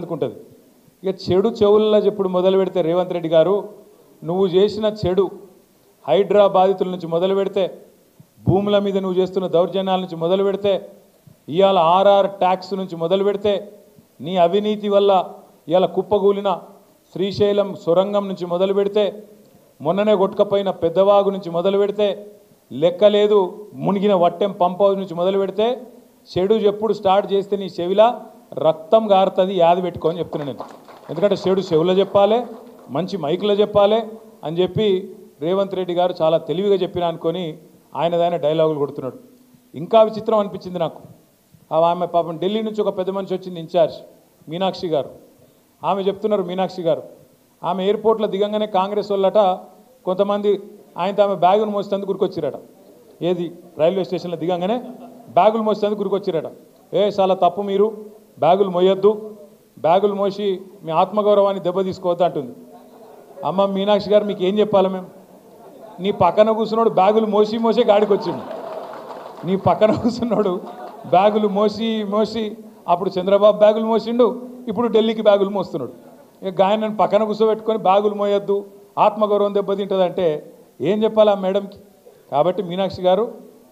అందుకుంటుంది. ఇక చెడు చెవుల్లో చెప్పుడు మొదలు పెడితే రేవంత్ రెడ్డి గారు నువ్వు చేసిన చెడు హైడ్రా బాధితుల నుంచి మొదలు పెడితే భూముల మీద నువ్వు చేస్తున్న దౌర్జన్యాల నుంచి మొదలు పెడితే ఇవాళ ఆర్ఆర్ ట్యాక్స్ నుంచి మొదలు పెడితే నీ అవినీతి వల్ల ఇవాళ కుప్పగూలిన శ్రీశైలం సొరంగం నుంచి మొదలు పెడితే మొన్ననే కొట్టుకపోయిన పెద్దవాగు నుంచి మొదలు పెడితే లెక్కలేదు మునిగిన వట్టెం పంప్ హౌస్ నుంచి మొదలు పెడితే చెడు ఎప్పుడు స్టార్ట్ చేస్తే నీ చెవిలా రక్తం గారుతుంది యాది పెట్టుకొని చెప్తున్నాను నేను. ఎందుకంటే చెడు చెవులో చెప్పాలి, మంచి మైకులో చెప్పాలి అని చెప్పి రేవంత్ రెడ్డి గారు చాలా తెలివిగా చెప్పిన అనుకొని ఆయనదైన డైలాగులు కొడుతున్నాడు. ఇంకా విచిత్రం అనిపించింది నాకు. ఆమె పాపం ఢిల్లీ నుంచి ఒక పెద్ద మనిషి వచ్చింది ఇన్ఛార్జ్ మీనాక్షి గారు. ఆమె చెప్తున్నారు మీనాక్షి గారు ఆమె ఎయిర్పోర్ట్లో దిగంగానే కాంగ్రెస్ వాళ్ళట కొంతమంది ఆయనతో ఆమె బ్యాగులు మోసేందుకు గురికొచ్చిరట. ఏది రైల్వే స్టేషన్లో దిగంగానే బ్యాగులు మోసేందుకు గురికొచ్చిరట. చాలా తప్పు, మీరు బ్యాగులు మోయొద్దు, బ్యాగులు మోసి మీ ఆత్మగౌరవాన్ని దెబ్బతీసుకోవద్దు అంటుంది. అమ్మ మీనాక్షి గారు మీకు ఏం చెప్పాలి మేము? నీ పక్కన కూర్చున్నాడు బ్యాగులు మోసే గాడికి వచ్చిండు. నీ పక్కన కూర్చున్నాడు బ్యాగులు మోసి అప్పుడు చంద్రబాబు బ్యాగులు మోసిండు, ఇప్పుడు ఢిల్లీకి బ్యాగులు మోస్తున్నాడు. ఇక ఆయన నన్ను పక్కన కూర్చోబెట్టుకొని బ్యాగులు మోయొద్దు, ఆత్మగౌరవం దెబ్బతింటుందంటే ఏం చెప్పాలి ఆ మేడంకి? కాబట్టి మీనాక్షి గారు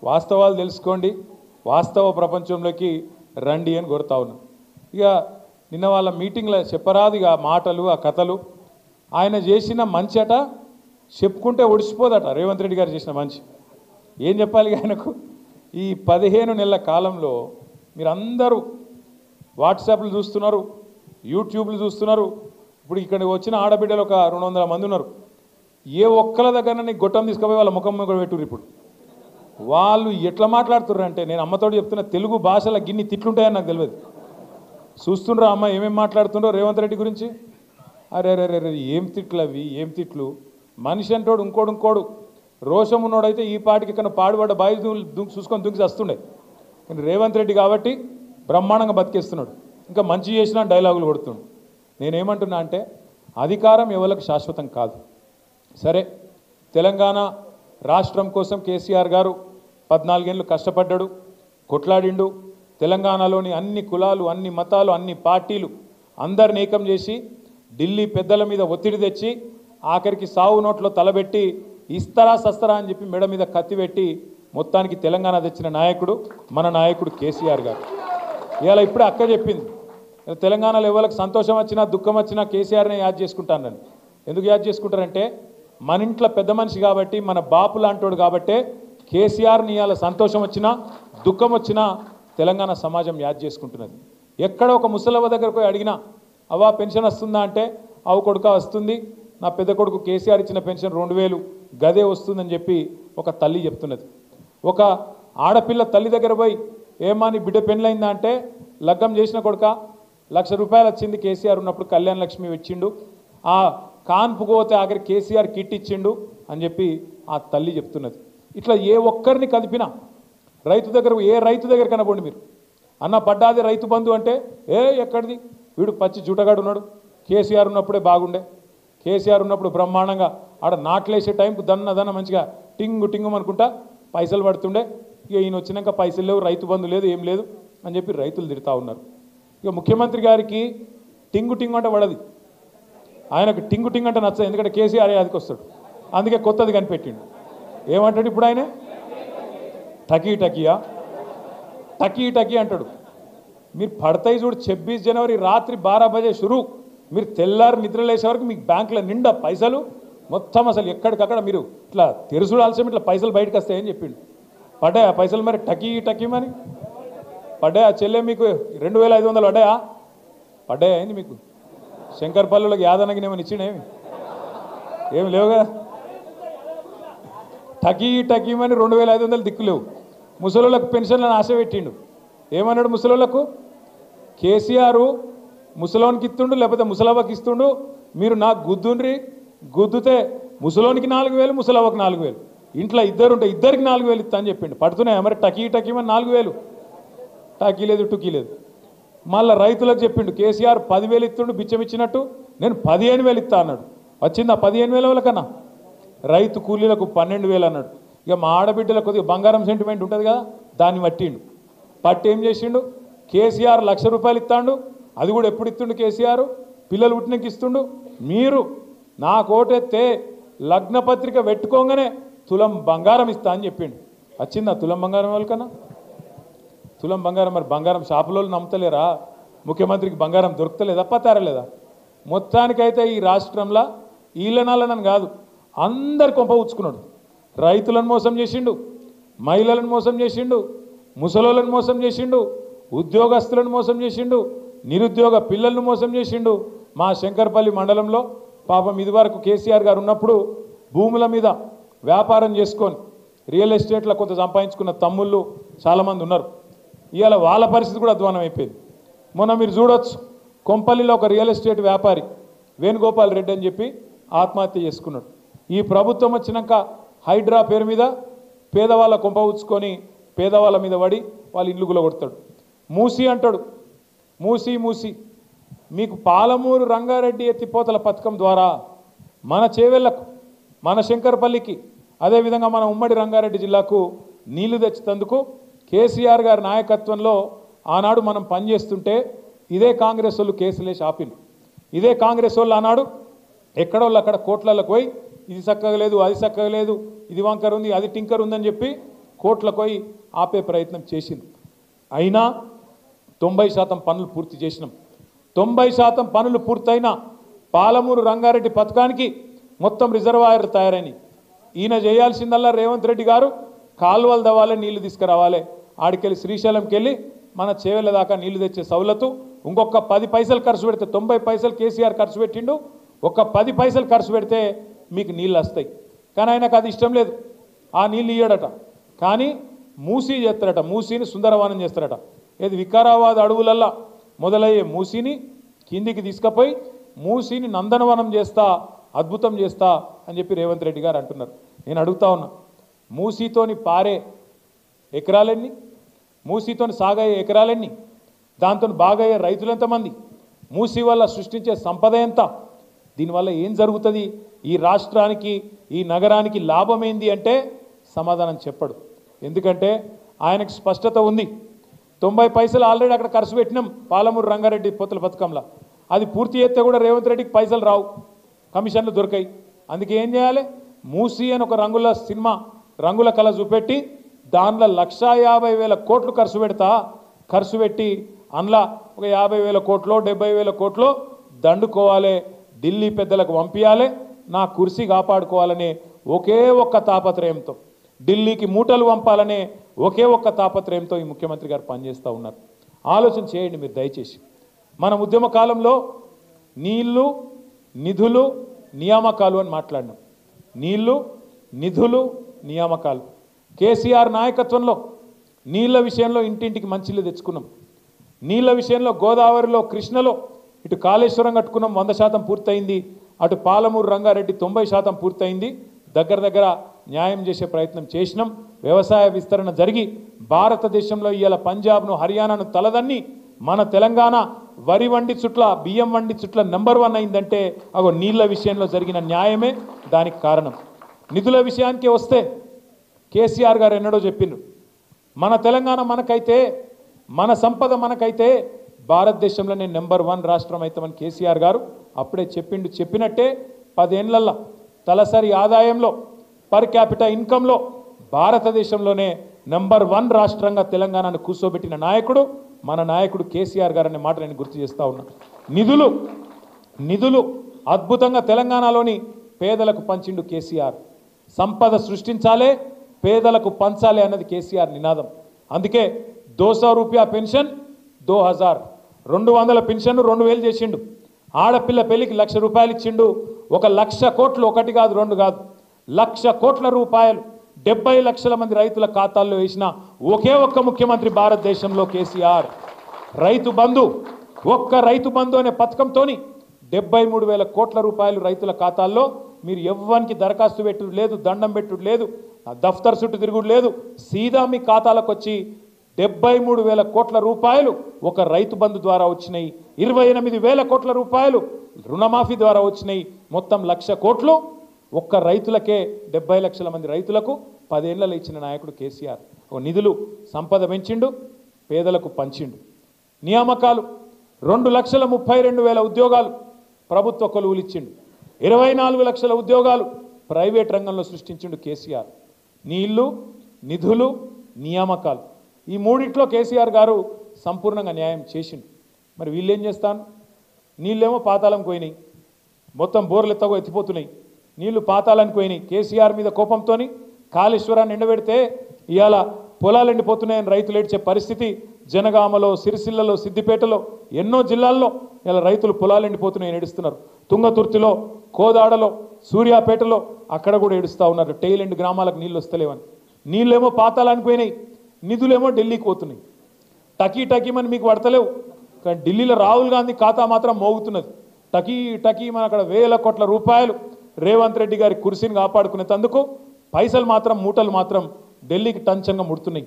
వాస్తవాలు తెలుసుకోండి, వాస్తవ ప్రపంచంలోకి రండి అని కోరుతా ఉన్నాను. ఇక నిన్న వాళ్ళ మీటింగ్లో చెప్పరాదు ఇక మాటలు ఆ కథలు. ఆయన చేసిన మంచి అట చెప్పుకుంటే ఒడిసిపోదట. రేవంత్ రెడ్డి గారు చేసిన మంచి ఏం చెప్పాలి ఆయనకు? ఈ 15 నెలల కాలంలో మీరందరూ వాట్సాప్లు చూస్తున్నారు, యూట్యూబ్లు చూస్తున్నారు. ఇప్పుడు ఇక్కడ వచ్చిన ఆడబిడ్డలు ఒక 200 మంది ఉన్నారు. ఏ ఒక్కల దగ్గర నీకు గొట్టం తీసుకుపోయి వాళ్ళ ముఖం కూడా పెట్టుర్రు. ఇప్పుడు వాళ్ళు ఎట్లా మాట్లాడుతుర్రు అంటే, నేను అమ్మతోడు చెప్తున్న తెలుగు భాషలో గిన్ని తిట్లుంటాయని నాకు తెలియదు. చూస్తుండ్రా అమ్మ ఏమేమి మాట్లాడుతుండ్రో రేవంత్ రెడ్డి గురించి. అరే ఏం తిట్లు అవి, ఏం తిట్లు! మనిషి అంటోడు ఇంకోడు రోషం ఉన్నోడైతే ఈ పాటికి ఇక్కడ పాడుబడ్డ బాయి చూసుకొని దుంకి వస్తుండే. కానీ రేవంత్ రెడ్డి కాబట్టి బ్రహ్మాండంగా బతికేస్తున్నాడు. ఇంకా మంచి చేసిన డైలాగులు కొడుతుండు. నేనేమంటున్నా అంటే అధికారం ఎవరికి శాశ్వతం కాదు. సరే, తెలంగాణ రాష్ట్రం కోసం కేసీఆర్ గారు 14 ఏళ్ళు కష్టపడ్డాడు, కొట్లాడిండు. తెలంగాణలోని అన్ని కులాలు, అన్ని మతాలు, అన్ని పార్టీలు అందరిని ఏకం చేసి ఢిల్లీ పెద్దల మీద ఒత్తిడి తెచ్చి ఆఖరికి సావు నోట్లో తలబెట్టి ఇస్తరా సస్తరా అని చెప్పి మెడ మీద కత్తి పెట్టి మొత్తానికి తెలంగాణ తెచ్చిన నాయకుడు మన నాయకుడు కేసీఆర్ గారు. ఇవాళ ఇప్పుడే అక్క చెప్పింది, తెలంగాణలో ఎవరికి సంతోషం వచ్చినా దుఃఖం వచ్చినా కేసీఆర్నే యాద్ చేసుకుంటానని. ఎందుకు యాద్ చేసుకుంటారంటే మన ఇంట్లో పెద్ద మనిషి కాబట్టి, మన బాపు లాంటోడు కాబట్టే కేసీఆర్ని ఇవాళ సంతోషం వచ్చినా దుఃఖం వచ్చినా తెలంగాణ సమాజం యాద్ చేసుకుంటున్నది. ఎక్కడ ఒక ముసలవ్వ దగ్గరకు పోయి అడిగినా అవ్వ పెన్షన్ వస్తుందా అంటే, అవు కొడుక వస్తుంది, నా పెద్ద కొడుకు కేసీఆర్ ఇచ్చిన పెన్షన్ 2000 గదే వస్తుందని చెప్పి ఒక తల్లి చెప్తున్నది. ఒక ఆడపిల్ల తల్లి దగ్గర పోయి ఏమా నీ బిడ్డ పెళ్ళైందా అంటే, లగ్గం చేసిన కొడుక 1,00,000 రూపాయలు వచ్చింది కేసీఆర్ ఉన్నప్పుడు, కళ్యాణ లక్ష్మి ఇచ్చిండు, ఆ కాన్పుకు పోతే ఆఖరి కేసీఆర్ కిట్ ఇచ్చిండు అని చెప్పి ఆ తల్లి చెప్తున్నది. ఇట్లా ఏ ఒక్కరిని కదిపినా రైతు దగ్గర, ఏ రైతు దగ్గర కనబడి మీరు అన్న పడ్డాది రైతు బంధు అంటే, ఎక్కడిది వీడు పచ్చి జూటగాడు ఉన్నాడు, కేసీఆర్ ఉన్నప్పుడే బాగుండే, కేసీఆర్ ఉన్నప్పుడు బ్రహ్మాండంగా ఆడ నాట్లేసే టైంకు దన్న మంచిగా టింగు అనుకుంటా పైసలు పడుతుండే, ఇక ఈయన వచ్చినాక పైసలు లేవు, రైతు బంధు లేదు, ఏం లేదు అని చెప్పి రైతులు తిడతా ఉన్నారు. ఇక ముఖ్యమంత్రి గారికి టింగు అంటే పడది, ఆయనకు టింగు అంటే నచ్చదు. ఎందుకంటే కేసీఆర్ అదికి వస్తాడు, అందుకే కొత్తది కనిపెట్టిండు. ఏమంటాడు ఇప్పుడు ఆయన? టకీ అంటాడు. మీరు పడతాయి చూడు, 26 జనవరి రాత్రి 12 బజే షురు, మీరు తెల్లారి నిద్రలేసే వరకు మీకు బ్యాంకులో నిండా పైసలు మొత్తం అసలు ఎక్కడికక్కడ మీరు ఇట్లా తెరుసుడాల్సిన ఇట్లా పైసలు బయటకు వస్తాయని చెప్పిండు. పడ్డాయా పైసలు? మరి టకీ మరి పడ్డాయా చెల్లె? మీకు 2500 పడ్డాయా అయింది మీకు? శంకర్పల్లిలోకి యాదనకి ఏమైనా ఇచ్చిండేమి? ఏమి లేవు కదా. టకీమని 2500 దిక్కులేవు. ముసలోళ్ళకు పెన్షన్లను ఆశ పెట్టిండు. ఏమన్నాడు ముసలోళ్ళకు? కేసీఆర్ ముసలోనికి ఇస్తుండు, లేకపోతే ముసలవ్వకి ఇస్తుండు, మీరు నాకు గుద్దుతే ముసలోనికి 4000, ముసలవ్వకి 4000, ఇంట్లో ఇద్దరుంటే ఇద్దరికి 4000 ఇస్తా అని చెప్పిండు. పడుతున్నాయా మరి టకీమని 4000? టకీ లేదు, టుకీ లేదు. మళ్ళీ రైతులకు చెప్పిండు, కేసీఆర్ 10,000 ఇస్తుండు బిచ్చం ఇచ్చినట్టు, నేను 15,000 ఇస్తా అన్నాడు. వచ్చిందా 15,000 వాళ్ళకన్నా? రైతు కూలీలకు 12,000 అన్నాడు. ఇక మా ఆడబిడ్డలకు కొద్దిగా బంగారం సెంటిమెంట్ ఉంటుంది కదా, దాన్ని పట్టిండు. పట్టి ఏం చేసిండు? కేసీఆర్ 1,00,000 రూపాయలు ఇస్తాడు, అది కూడా ఎప్పుడు ఇస్తుండు కేసీఆర్? పిల్లలు పుట్టినకి ఇస్తుండు. మీరు నాకు ఓటెత్తే లగ్నపత్రిక పెట్టుకోగానే తులం బంగారం ఇస్తా అని చెప్పిండు. వచ్చిందా తులం బంగారం వాళ్ళకన్నా? తులం బంగారం మరి బంగారం షాపులో నమ్ముతలేరా? ముఖ్యమంత్రికి బంగారం దొరుకుతలేదా? పతారలేదా? మొత్తానికైతే ఈ రాష్ట్రంలో ఈలనాలనని కాదు, అందరు కొంపవుచ్చుకున్నాడు. రైతులను మోసం చేసిండు, మహిళలను మోసం చేసిండు, ముసలోళ్ళను మోసం చేసిండు, ఉద్యోగస్తులను మోసం చేసిండు, నిరుద్యోగ పిల్లలను మోసం చేసిండు. మా శంకర్పల్లి మండలంలో పాపం ఇదివరకు కేసీఆర్ గారు ఉన్నప్పుడు భూముల మీద వ్యాపారం చేసుకొని రియల్ ఎస్టేట్లో కొంత సంపాదించుకున్న తమ్ముళ్ళు చాలామంది ఉన్నారు. ఇవాళ వాళ్ళ పరిస్థితి కూడా అధ్వానం అయిపోయింది. మొన్న మీరు చూడొచ్చు, కొంపల్లిలో ఒక రియల్ ఎస్టేట్ వ్యాపారి వేణుగోపాల్ రెడ్డి అని చెప్పి ఆత్మహత్య చేసుకున్నాడు. ఈ ప్రభుత్వం వచ్చినాక హైడ్రా పేరు మీద పేదవాళ్ళ కొంప ఉచ్చుకొని పేదవాళ్ళ మీద పడి వాళ్ళ ఇల్లు గులగొడతాడు. మూసి అంటాడు. మూసి మూసి మీకు పాలమూరు రంగారెడ్డి ఎత్తిపోతల పథకం ద్వారా మన చేవెళ్లకు, మన శంకర్పల్లికి, అదేవిధంగా మన ఉమ్మడి రంగారెడ్డి జిల్లాకు నీళ్లు తెచ్చేందుకు కేసీఆర్ గారి నాయకత్వంలో ఆనాడు మనం పనిచేస్తుంటే ఇదే కాంగ్రెస్ వాళ్ళు కేసులేసి ఆపిండు. ఇదే కాంగ్రెస్ వాళ్ళు ఆనాడు ఎక్కడోళ్ళు అక్కడ కోట్లకు పోయి ఇది చక్కగా లేదు, అది చక్కగా లేదు, ఇది వంకర్ ఉంది, అది టింకర్ ఉందని చెప్పి కోట్లకు పోయి ఆపే ప్రయత్నం చేసింది. అయినా 90% పనులు పూర్తి చేసినాం. 90% పనులు పూర్తయినా పాలమూరు రంగారెడ్డి పథకానికి మొత్తం రిజర్వాయర్ తయారైనాయి. ఈయన చేయాల్సిందల్లా రేవంత్ రెడ్డి గారు కాలువలు దవ్వాలి, నీళ్లు తీసుకురావాలి. ఆడికెళ్ళి శ్రీశైలంకి వెళ్ళి మన చేవెళ్ళ దాకా నీళ్లు తెచ్చే సౌలతు ఇంకొక 10 పైసలు ఖర్చు పెడితే, 90 పైసలు కేసీఆర్ ఖర్చు పెట్టిండు, ఒక 10 పైసలు ఖర్చు పెడితే మీకు నీళ్ళు వస్తాయి. కానీ ఆయనకు అది ఇష్టం లేదు, ఆ నీళ్ళు ఇయ్యడట. కానీ మూసీ చేస్తారట, మూసీని సుందరవనం చేస్తారట. ఏది వికారాబాద్ అడవులల్లా మొదలయ్యే మూసీని కిందికి తీసుకుపోయి మూసీని నందనవనం చేస్తా, అద్భుతం చేస్తా అని చెప్పి రేవంత్ రెడ్డి గారు అంటున్నారు. నేను అడుగుతా ఉన్నా, మూసీతోని పారే ఎకరాలెన్ని, మూసీతోని సాగయ్యే ఎకరాలెన్ని, దాంతో బాగయ్యే రైతులు ఎంతమంది, మూసీ వల్ల సృష్టించే సంపద ఎంత, దీనివల్ల ఏం జరుగుతుంది, ఈ రాష్ట్రానికి ఈ నగరానికి లాభం ఏంది అంటే సమాధానం చెప్పడు. ఎందుకంటే ఆయనకు స్పష్టత ఉంది. 90 పైసలు ఆల్రెడీ అక్కడ ఖర్చు పెట్టినాం పాలమూరు రంగారెడ్డి పొత్తుల పథకంలో. అది పూర్తి చేస్తే కూడా రేవంత్ రెడ్డికి పైసలు రావు, కమిషన్లు దొరకాయి. అందుకే ఏం చేయాలి, మూసీ అని ఒక రంగుల సినిమా, రంగుల కళ చూపెట్టి దానిలో 1,50,000 కోట్లు ఖర్చు పెట్టి అందులో ఒక 50,000 కోట్లో 70,000 కోట్లో దండుకోవాలి, ఢిల్లీ పెద్దలకు పంపించాలి, నా కుర్సీ కాపాడుకోవాలనే ఒకే ఒక్క తాపత్రయంతో, ఢిల్లీకి మూటలు పంపాలనే ఒకే ఒక్క తాపత్రయంతో ఈ ముఖ్యమంత్రి గారు పనిచేస్తూ ఉన్నారు. ఆలోచన చేయండి మీరు దయచేసి. మన ఉద్యమ కాలంలో నీళ్లు, నిధులు, నియామకాలు అని మాట్లాడినాం. నీళ్లు, నిధులు, నియామకాలు. కేసీఆర్ నాయకత్వంలో నీళ్ల విషయంలో ఇంటింటికి మంచిళ్ళు తెచ్చుకున్నాం. నీళ్ల విషయంలో గోదావరిలో, కృష్ణలో ఇటు కాళేశ్వరం కట్టుకున్నాం, 100% పూర్తయింది. అటు పాలమూరు రంగారెడ్డి 90% పూర్తయింది. దగ్గర న్యాయం చేసే ప్రయత్నం చేసినాం. వ్యవసాయ విస్తరణ జరిగి భారతదేశంలో ఇవాళ పంజాబ్ను, హర్యానాను తలదన్ని మన తెలంగాణ వరి వండి చుట్ల, బియ్యం వండి చుట్ల నెంబర్ 1 అయిందంటే అగో నీళ్ల విషయంలో జరిగిన న్యాయమే దానికి కారణం. నిధుల విషయానికి వస్తే కేసీఆర్ గారు ఎన్నడో చెప్పిండ్రు, మన తెలంగాణ మనకైతే, మన సంపద మనకైతే భారతదేశంలోనే నెంబర్ 1 రాష్ట్రం అవుతామని కేసీఆర్ గారు అప్పుడే చెప్పిండు. చెప్పినట్టే 10 ఏళ్లలో తలసరి ఆదాయంలో, పర్ క్యాపిటల్ ఇన్కంలో భారతదేశంలోనే నెంబర్ 1 రాష్ట్రంగా తెలంగాణను కూర్చోబెట్టిన నాయకుడు మన నాయకుడు కేసీఆర్ గారు అనే మాట నేను గుర్తు చేస్తూ ఉన్నా. నిధులు అద్భుతంగా తెలంగాణలోని పేదలకు పంచిండు కేసీఆర్. సంపద సృష్టించాలే, పేదలకు పంచాలి అన్నది కేసీఆర్ నినాదం. అందుకే 200 రూపాయ పెన్షన్ 2000, 200 పెన్షన్ 2000 చేసిండు. ఆడపిల్ల పెళ్లికి 1,00,000 రూపాయలు ఇచ్చిండు. 1,00,000 కోట్లు, ఒకటి కాదు రెండు కాదు, 1,00,000 కోట్ల రూపాయలు 70 లక్షల మంది రైతుల ఖాతాల్లో వేసిన ఒకే ఒక్క ముఖ్యమంత్రి భారతదేశంలో కేసీఆర్. రైతు బంధు, ఒక్క రైతు బంధు అనే పథకంతోని 73,000 కోట్ల రూపాయలు రైతుల ఖాతాల్లో. మీరు ఎవ్వరికి దరఖాస్తు పెట్టుడు లేదు, దండం పెట్టుడు లేదు, దఫ్తర్ చుట్టూ తిరుగుడు లేదు, సీదా మీ ఖాతాలకు వచ్చి 73,000 కోట్ల రూపాయలు ఒక రైతు బంధు ద్వారా వచ్చినాయి. 28,000 కోట్ల రూపాయలు రుణమాఫీ ద్వారా వచ్చినాయి. మొత్తం 1,00,000 కోట్లు ఒక్క రైతులకే, 70 లక్షల మంది రైతులకు 10 ఏళ్లలో ఇచ్చిన నాయకుడు కేసీఆర్. నిధులు, సంపద పెంచిండు, పేదలకు పంచిండు. నియామకాలు 2,32,000 ఉద్యోగాలు ప్రభుత్వ కొలువులు ఇచ్చిండు. 24 లక్షల ఉద్యోగాలు ప్రైవేట్ రంగంలో సృష్టించిండు కేసీఆర్. నీళ్లు, నిధులు, నియామకాలు ఈ మూడిట్లో కేసీఆర్ గారు సంపూర్ణంగా న్యాయం చేసిండు. మరి వీళ్ళేం చేస్తాను? నీళ్ళేమో పాతాళంకి పోయినాయి, మొత్తం బోర్లు ఎత్తిపోతున్నాయి, నీళ్లు పాతాళానికి పోయినాయి. కేసీఆర్ మీద కోపంతో కాళేశ్వరాన్ని ఎండబెడితే ఇవాళ పొలాలు ఎండిపోతున్నాయని రైతులు ఏడ్చే పరిస్థితి జనగామలో, సిరిసిల్లలో, సిద్దిపేటలో ఎన్నో జిల్లాల్లో ఇలా రైతులు పొలాలు ఎండిపోతున్నాయని ఏడుస్తున్నారు. తుంగతుర్తిలో, కోదాడలో, సూర్యాపేటలో అక్కడ కూడా ఏడుస్తూ ఉన్నారు. టెయిల్ ఎండ్ గ్రామాలకు నీళ్ళు వస్తలేవని. నీళ్ళేమో పాతాళానికి పోయినాయి, నిధులేమో ఢిల్లీకి పోతున్నాయి. టకీమని మీకు పడతలేవు, కానీ ఢిల్లీలో రాహుల్ గాంధీ ఖాతా మాత్రం మోగుతున్నది. టకీమని అక్కడ వేల కోట్ల రూపాయలు రేవంత్ రెడ్డి గారి కుర్సీని కాపాడుకునేందుకు పైసలు మాత్రం మూటలు మాత్రం ఢిల్లీకి టంచంగా ముడుతున్నాయి.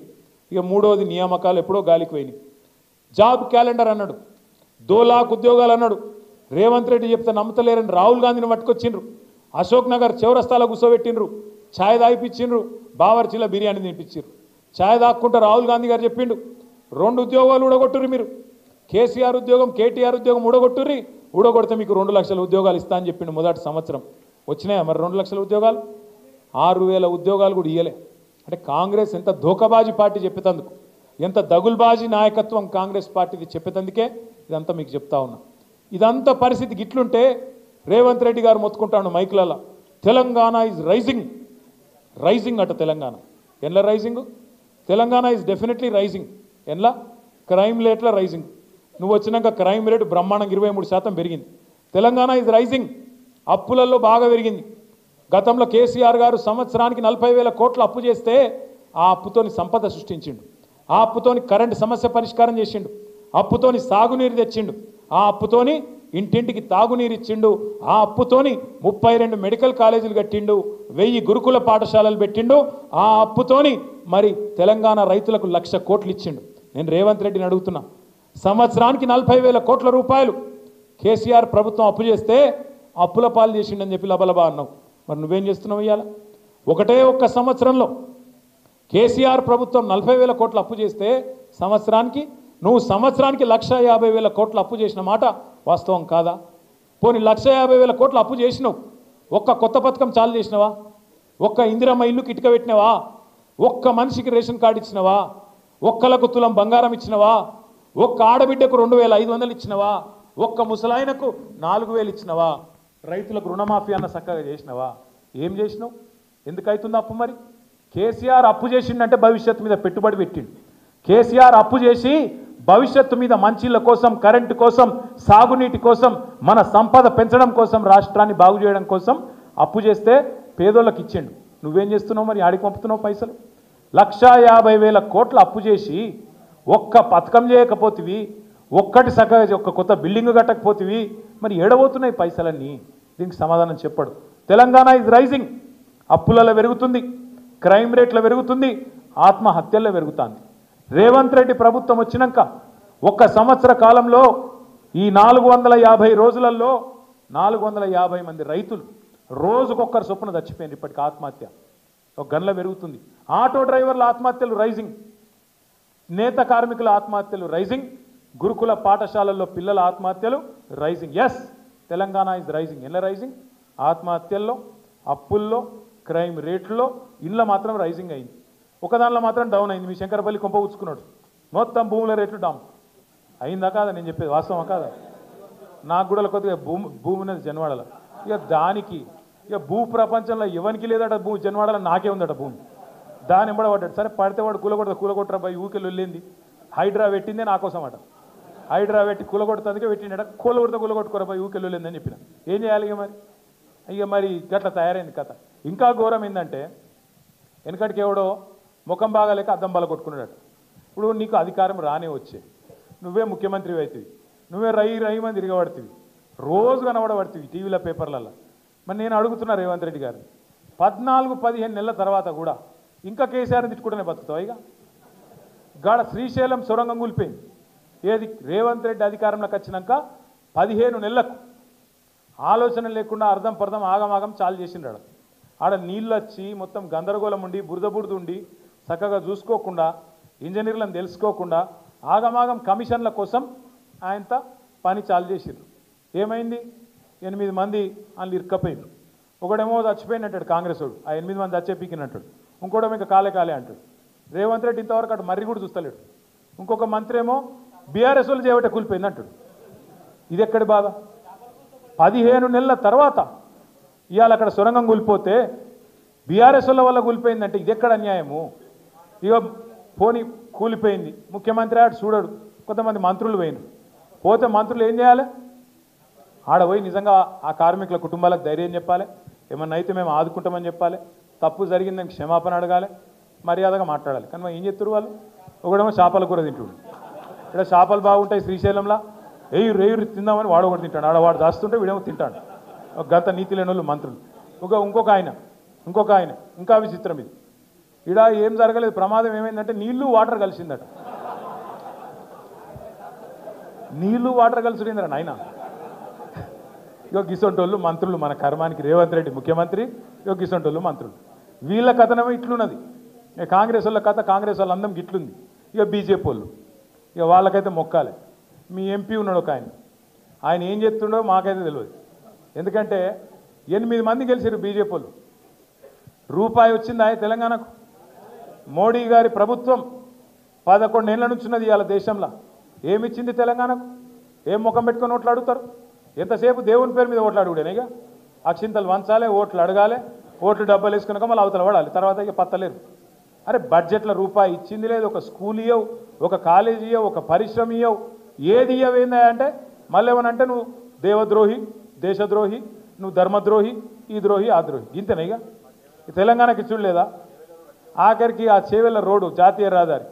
ఇక మూడోది నియామకాలు ఎప్పుడో గాలికి పోయినాయి. జాబ్ క్యాలెండర్ అన్నాడు, 2 लाख ఉద్యోగాలు అన్నాడు. రేవంత్ రెడ్డి చెప్తే నమ్మతలేరని రాహుల్ గాంధీని పట్టుకొచ్చిండ్రు. అశోక్ నగర్ చౌరస్తాలో కూర్చోబెట్టిండ్రు, ఛాయ్ తాగిపించిండ్రు, బావర్చీల బిర్యానీ తినిపించారు. ఛాయ్ తాక్కుంటూ రాహుల్ గాంధీ గారు చెప్పిండు, 2 ఉద్యోగాలు ఊడగొట్టుర్రి మీరు, కేసీఆర్ ఉద్యోగం, కేటీఆర్ ఉద్యోగం ఊడగొట్టుర్రి, ఊడగొడితే మీకు 2 లక్షల ఉద్యోగాలు ఇస్తా అని చెప్పిండు. మొదటి సంవత్సరం వచ్చినాయా మరి 2 లక్షల ఉద్యోగాలు? 6,000 ఉద్యోగాలు కూడా ఇయ్యలే. అంటే కాంగ్రెస్ ఎంత ధోకబాజీ పార్టీ చెప్పేందుకు, ఎంత దగుల్బాజీ నాయకత్వం కాంగ్రెస్ పార్టీది చెప్పేందుకే ఇదంతా మీకు చెప్తా ఉన్నా. ఇదంతా పరిస్థితి గిట్లుంటే రేవంత్ రెడ్డి గారు మొత్తుకుంటాడు మైకులలో, తెలంగాణ ఈజ్ రైజింగ్ అట. తెలంగాణ ఎన్లా rising? Telangana is definitely rising. ఎన్లా? క్రైమ్ రేట్ల రైజింగ్. నువ్వు వచ్చినాక క్రైమ్ రేటు బ్రహ్మాండంగా 23% పెరిగింది. Telangana is rising. అప్పులలో బాగా పెరిగింది. గతంలో కేసీఆర్ గారు సంవత్సరానికి 40,000 కోట్ల అప్పు చేస్తే ఆ అప్పుతోని సంపద సృష్టించిండు, ఆ అప్పుతోని కరెంటు సమస్య పరిష్కారం చేసిండు, అప్పుతోని సాగునీరు తెచ్చిండు, ఆ అప్పుతోని ఇంటింటికి తాగునీరు ఇచ్చిండు, ఆ అప్పుతోని 32 మెడికల్ కాలేజీలు కట్టిండు, 1000 గురుకుల పాఠశాలలు పెట్టిండు, ఆ అప్పుతోని మరి తెలంగాణ రైతులకు 1,00,000 కోట్లు ఇచ్చిండు. నేను రేవంత్ రెడ్డిని అడుగుతున్నా, సంవత్సరానికి 40,000 కోట్ల రూపాయలు కేసీఆర్ ప్రభుత్వం అప్పు చేస్తే అప్పుల పాలు చేసిండని చెప్పి లబలబా అన్నావు. మరి నువ్వేం చేస్తున్నావు? ఇవాళ ఒకటే ఒక్క సంవత్సరంలో కేసీఆర్ ప్రభుత్వం 40,000 కోట్ల అప్పు చేస్తే సంవత్సరానికి 1,50,000 కోట్ల అప్పు చేసిన మాట వాస్తవం కాదా? పోనీ 1,50,000 కోట్ల అప్పు చేసినావు, ఒక్క కొత్త పథకం చాలు చేసినవా? ఒక్క ఇందిరమ్మ ఇల్లుకి ఇటుక పెట్టినవా? ఒక్క మనిషికి రేషన్ కార్డు ఇచ్చినవా? ఒక్కలకు తులం బంగారం ఇచ్చినవా? ఒక్క ఆడబిడ్డకు 2,500 ఇచ్చినవా? ఒక్క ముసలాయనకు 4,000 ఇచ్చినవా? రైతులకు రుణమాఫీ అన్న చక్కగా చేసినవా? ఏం చేసినావు? ఎందుకైతుంది అప్పు? మరి కేసీఆర్ అప్పు చేసిండంటే భవిష్యత్తు మీద పెట్టుబడి పెట్టిండు. కేసీఆర్ అప్పు చేసి భవిష్యత్తు మీద మంచిళ్ళ కోసం, కరెంటు కోసం, సాగునీటి కోసం, మన సంపద పెంచడం కోసం, రాష్ట్రాన్ని బాగు చేయడం కోసం అప్పు చేస్తే పేదోళ్ళకి ఇచ్చిండు. నువ్వేం చేస్తున్నావు? మరి ఆడికి పంపుతున్నావు పైసలు? 1,50,000 కోట్ల అప్పు చేసి ఒక్క పథకం చేయకపోతివి, ఒక్కటి సగం ఒక్క కొత్త బిల్డింగ్ కట్టకపోతివి, మరి ఏడబోతున్నాయి పైసలన్నీ? దీనికి సమాధానం చెప్పడు. Telangana is rising. అప్పులలో పెరుగుతుంది, క్రైమ్ రేట్లో పెరుగుతుంది, ఆత్మహత్యల్లో పెరుగుతుంది. రేవంత్ రెడ్డి ప్రభుత్వం వచ్చినాక ఒక్క సంవత్సర కాలంలో ఈ 450 రోజులలో 450 మంది రైతులు రోజుకొక్కరు చొప్పున చచ్చిపోయింది. ఇప్పటికి ఆత్మహత్య ఒక గన్ల పెరుగుతుంది. ఆటో డ్రైవర్ల ఆత్మహత్యలు రైజింగ్, నేత కార్మికుల ఆత్మహత్యలు రైజింగ్, గురుకుల పాఠశాలల్లో పిల్లల ఆత్మహత్యలు rising. Yes, Telangana is rising. ఎలా రైజింగ్? ఆత్మహత్యల్లో, అప్పుల్లో, క్రైమ్ రేట్లో, ఇళ్ళ మాత్రం రైజింగ్ అయింది. ఒకదానిలో మాత్రం డౌన్ అయింది. మీ శంకరపల్లి కొంప ఉచ్చుకున్నాడు, మొత్తం భూముల రేట్లు డౌన్ అయిందా కాదా? నేను చెప్పేది వాస్తవం కాదా? నాకు కూడా కొద్దిగా భూమి ఉన్నది జన్వాడలో. ఇక దానికి ఇక భూ ప్రపంచంలో ఎవరికి లేదట భూమి, జన్వాడలో నాకే ఉందట భూమి. దాని ఎంబడ పడ్డాడు. సరే పడితే వాడు కూలగొట్టరా పోయి ఊకెళ్ళి వెళ్ళింది. హైడ్రా పెట్టిందే నా కోసం అట. హైడ్రా పెట్టి కూలగొడుతుందికే పెట్టిండట. కూలగొట్టుకోరా పోయి ఊకెళ్ళి వెళ్ళిందని చెప్పిన. ఏం చేయాలి ఇక మరి గట్లా తయారైంది కథ. ఇంకా ఘోరం ఏంటంటే వెనకటికి ఎవడో ముఖం బాగాలేక అద్దం బల కొట్టుకున్నాడట. ఇప్పుడు నీకు అధికారం రానే వచ్చే, నువ్వే ముఖ్యమంత్రి అవుతుంది, నువ్వే రై మంది తిరగబడుతుంది, రోజు కనబడబడుతుంది టీవీల పేపర్లలో. మరి నేను అడుగుతున్నా రేవంత్ రెడ్డి గారు, 14-15 నెలల తర్వాత కూడా ఇంకా కేసీఆర్ని తిట్టుకుంటూనే బతుకుతావు? ఇక గాడ శ్రీశైలం సొరంగం కూలిపోయింది. ఏది? రేవంత్ రెడ్డి అధికారంలోకి వచ్చినాక 15 నెలలకు ఆలోచన లేకుండా అర్థం పర్థం ఆగమాగం చాలు చేసిండాడు. ఆడ నీళ్ళు వచ్చి మొత్తం గందరగోళం ఉండి బురద ఉండి చక్కగా చూసుకోకుండా, ఇంజనీర్లను తెలుసుకోకుండా ఆగమాగం కమిషన్ల కోసం ఆయనతో పని చాలు చేసిర్రు. ఏమైంది? 8 మంది వాళ్ళు ఇరుక్కపోయినారు. ఒకడేమో చచ్చిపోయిన అంటాడు కాంగ్రెస్ వాడు, ఆ 8 మంది చచ్చే పీకినట్టాడు. ఇంకోటేమో ఇంకా కాలే అంటాడు. రేవంత్ రెడ్డి ఇంతవరకు అటు మర్రి కూడా చూస్తలేడు. ఇంకొక మంత్రి ఏమో బీఆర్ఎస్ వాళ్ళు చేయబట్టే కూలిపోయింది అంటాడు. ఇది ఎక్కడి బాధ? 15 నెలల తర్వాత ఇవాళ అక్కడ సొరంగం కూలిపోతే బీఆర్ఎస్ వల్ల కూలిపోయిందంటే ఇది ఎక్కడ అన్యాయము? ఇక పోని కూలిపోయింది, ముఖ్యమంత్రి ఆడు చూడడు, కొంతమంది మంత్రులు పోయినారు. పోతే మంత్రులు ఏం చేయాలి? ఆడ పోయి నిజంగా ఆ కార్మికుల కుటుంబాలకు ధైర్యం చెప్పాలి, ఏమన్నా అయితే మేము ఆదుకుంటామని చెప్పాలి, తప్పు జరిగిందని క్షమాపణ అడగాలి, మర్యాదగా మాట్లాడాలి. కానీ ఏం చెప్తారు వాళ్ళు? ఒకడేమో చేపల కూర తింటుడు, ఇక్కడ చేపలు బాగుంటాయి శ్రీశైలంలో, రేయు తిందామని వాడు ఒకటి తింటాడు, ఆడవాడు దాస్తుంటే వీడేమో తింటాడు. ఒక గంట నీతి లేని వాళ్ళు మంత్రులు. ఇంకొక ఆయన ఇంకా విచిత్రం ఇది. ఇడ ఏం జరగలేదు, ప్రమాదం ఏమైందంటే నీళ్లు వాటర్ కలిసిందట. నీళ్లు వాటర్ కలిసిందరా నాయన. గిసొంటోళ్ళు మంత్రులు, మన కర్మానికి రేవంత్ రెడ్డి ముఖ్యమంత్రి, గిసొంటోళ్ళు మంత్రులు. వీళ్ళ కథనమో ఇట్లున్నది. కాంగ్రెస్ వాళ్ళ కథ, కాంగ్రెస్ వాళ్ళ అందం గిట్లుంది. బీజేపీ వాళ్ళు వాళ్ళకైతే మొక్కాలి. మీ ఎంపీ ఉన్నాడు ఒక ఆయన ఏం చెప్తుండో మాకైతే తెలియదు. ఎందుకంటే 8 మంది గెలిచారు బీజేపీ వాళ్ళు. రూపాయి వచ్చింది ఆయన తెలంగాణకు. మోడీ గారి ప్రభుత్వం 11 ఏళ్ల నుంచి ఉన్నది ఇవాళ దేశంలో. ఏమిచ్చింది తెలంగాణకు? ఏం ముఖం పెట్టుకొని ఓట్లు అడుగుతారు? ఎంతసేపు దేవుని పేరు మీద ఓట్లు అడుగుడేనా? అక్షింతలు వంచాలి, ఓట్లు అడగాలి, ఓట్లు డబ్బాలు వేసుకున్నాక మళ్ళీ అవతల పడాలి, తర్వాత ఇక పత్తలేరు. అరే బడ్జెట్లో రూపాయి ఇచ్చింది లేదు, ఒక స్కూల్ ఇయ్యవు, ఒక కాలేజీ ఇయ్యవు, ఒక పరిశ్రమ ఇయ్యవు, ఏది ఇయ్యవేందా అంటే మళ్ళీ ఏమనంటే నువ్వు దేవద్రోహి, దేశద్రోహి, నువ్వు ధర్మద్రోహి, ఈ ద్రోహి, ఆ ద్రోహి. ఇంతేనా? ఇక తెలంగాణకి చూడలేదా? ఆఖరికి ఆ చేవెళ్ళ రోడ్డు జాతీయ రహదారి,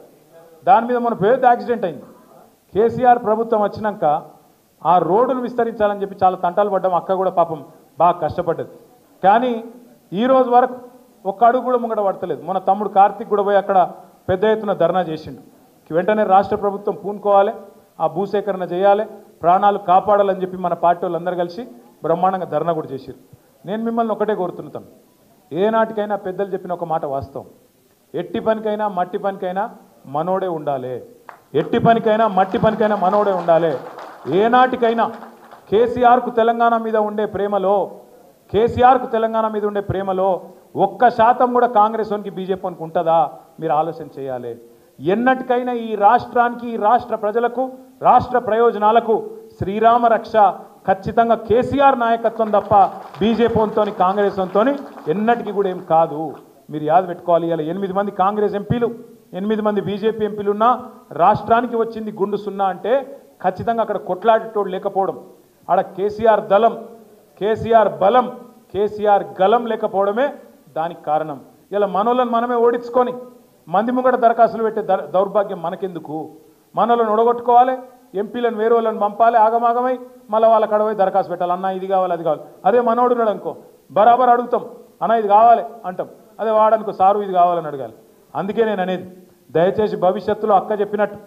దాని మీద మన పెద్ద యాక్సిడెంట్ అయింది. కేసీఆర్ ప్రభుత్వం వచ్చినాక ఆ రోడ్డును విస్తరించాలని చెప్పి చాలా తంటాలు పడ్డాం. అక్క కూడా పాపం బాగా కష్టపడ్డది. కానీ ఈరోజు వరకు ఒక్క అడుగు కూడా ముంగట పడతలేదు. మన తమ్ముడు కార్తీక్ కూడా పోయి అక్కడ పెద్ద ఎత్తున ధర్నా చేసిండు. వెంటనే రాష్ట్ర ప్రభుత్వం పూనుకోవాలి, ఆ భూసేకరణ చేయాలి, ప్రాణాలు కాపాడాలని చెప్పి మన పార్టీ వాళ్ళందరూ కలిసి బ్రహ్మాండంగా ధర్నా కూడా చేశారు. నేను మిమ్మల్ని ఒకటే కోరుతున్నాను, ఏనాటికైనా పెద్దలు చెప్పిన ఒక మాట వాస్తవం. ఎట్టి పనికైనా మట్టి పనికైనా మనోడే ఉండాలి. ఎట్టి పనికైనా మట్టి పనికైనా మనోడే ఉండాలి. ఏనాటికైనా కేసీఆర్కు తెలంగాణ మీద ఉండే ప్రేమలో, కేసీఆర్కు తెలంగాణ మీద ఉండే ప్రేమలో 1% కూడా కాంగ్రెస్ వానికి బీజేపీ వానికి ఉంటుందా? మీరు ఆలోచన చేయాలి. ఎన్నటికైనా ఈ రాష్ట్రానికి, ఈ రాష్ట్ర ప్రజలకు, రాష్ట్ర ప్రయోజనాలకు శ్రీరామ రక్ష ఖచ్చితంగా కేసీఆర్ నాయకత్వం తప్ప బీజేపీ వానితో, కాంగ్రెస్ వానితో ఎన్నటికీ కూడా ఏం కాదు. మీరు యాద పెట్టుకోవాలి. ఇలా 8 మంది కాంగ్రెస్ ఎంపీలు, 8 మంది బీజేపీ ఎంపీలు ఉన్నా రాష్ట్రానికి వచ్చింది గుండు సున్నా అంటే ఖచ్చితంగా అక్కడ కొట్లాడేటోడు లేకపోవడం, ఆడ కేసీఆర్ దళం, కేసీఆర్ బలం, కేసీఆర్ గలం లేకపోవడమే దానికి కారణం. ఇలా మనోళ్ళని మనమే ఓడించుకొని మంది ముంగట దరఖాస్తులు పెట్టే దౌర్భాగ్యం మనకెందుకు? మనోళ్ళని ఒడగొట్టుకోవాలి, ఎంపీలను వేరే వాళ్ళని పంపాలి, ఆగమాగమై మళ్ళీ వాళ్ళ కడవై దరఖాస్తు పెట్టాలి. అన్న ఇది కావాలి, అది కావాలి. అదే మనోడు ఉన్నాడు అనుకో, బరాబర్ అడుగుతాం, అన్న ఇది కావాలి అంటాం. అదే వాడనుకో, సారు ఇది కావాలని అడగాలి. అందుకే నేను అనేది, దయచేసి భవిష్యత్తులో అక్క చెప్పినట్టు